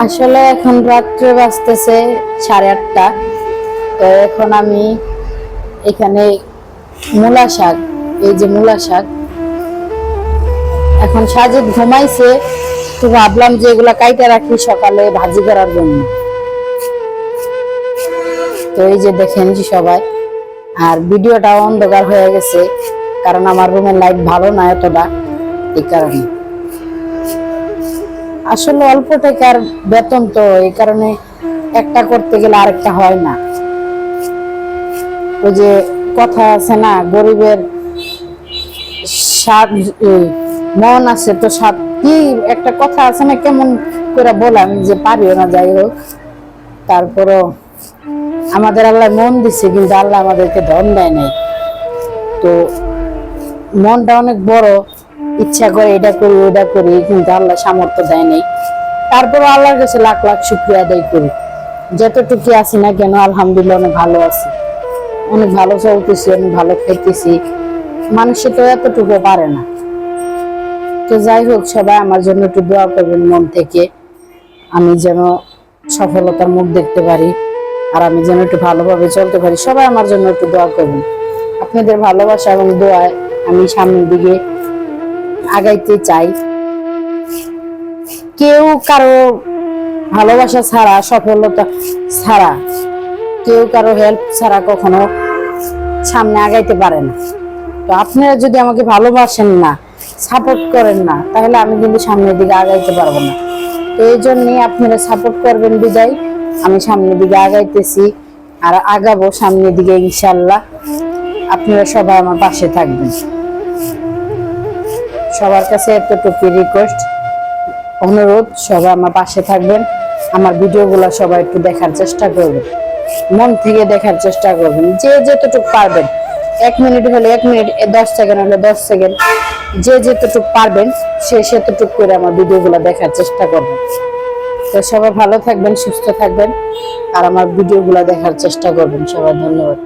আসলে এখন রাত্রে বাজতেছে 8:30। তো এখন আমি এখানে মূলা শাক, এই যে মূলা শাক, এখন সাজিদ ঘুমাইছে, তো ভাবলাম যে এগুলা কাইটা রাখি সকালে ভাজি করার জন্য। তো এই যে দেখেন যে সবাই, আর ভিডিওটা অন্ধকার হয়ে গেছে কারণ আমার রুমের লাইট ভালো না এতটা, এই কারণে। আসলে অল্প টাকার বেতন, তো এই কারণে একটা করতে গেলে আরেকটা হয় না। ওই যে কথা আছে না, গরিবের সাত মন আছে তো সাত, কি একটা কথা আছে না, কেমন করে বললাম যে পারিও না, যাই হোক। তারপরও আমাদের আল্লাহ মন দিছে, কিন্তু আল্লাহ আমাদেরকে ধন দেয় নাই। তো মনটা অনেক বড়, ইচ্ছা করে এটা করি ওটা করি, কিন্তু আল্লাহ সামর্থ্য দেয় নাই। তারপর আল্লাহর কাছে লাখ লাখ শুকরিয়া আদায় করি, যতটুকু আছি না কেন আলহামদুলিল্লাহ অনেক ভালো আছি, অনেক ভালো চলতেছি, অনেক ভালো খাইতেছি। মানুষে তো এতটুকু পারে না। তো যাই হোক, সবাই আমার জন্য একটু দোয়া করবেন মন থেকে, আমি যেন সফলতার মুখ দেখতে পারি, আর আমি যেন একটু ভালোভাবে চলতে পারি। সবাই আমার জন্য একটু দোয়া করবেন। আপনাদের ভালোবাসা এবং দোয়ায় আমি সামনের দিকে আগাইতে চাই। কেউ কারো ভালোবাসা ছাড়া, সফলতা ছাড়া, কেউ কারো হেল্প ছাড়া কখনো সামনে আগাইতে পারে না। তো আপনারা যদি আমাকে ভালোবাসেন না, সাপোর্ট করেন না, তাহলে আমি কিন্তু সামনের দিকে আগাইতে পারবো না। তো এই জন্যই আপনারা সাপোর্ট করবেন বিদায় আমি সামনের দিকে আগাইতেছি, আর আগাবো সামনের দিকে ইনশাল্লাহ। আপনারা সবাই আমার পাশে থাকবেন। সবার কাছে এতটুকু রিকোয়েস্ট, অনুরোধ, সবাই আমার পাশে থাকবেন। আমার ভিডিওগুলো সবাই একটু দেখার চেষ্টা করবেন, মন থেকে দেখার চেষ্টা করবেন, যে যতটুকু পারবেন। 1 মিনিট হলে 1 মিনিট, 10 সেকেন্ড হলে 10 সেকেন্ড, যে যতটুকু পারবেন সে সেতটুকু করে আমার ভিডিওগুলো দেখার চেষ্টা করবেন। তো সবাই ভালো থাকবেন, সুস্থ থাকবেন, আর আমার ভিডিওগুলো দেখার চেষ্টা করবেন। সবাই ধন্যবাদ।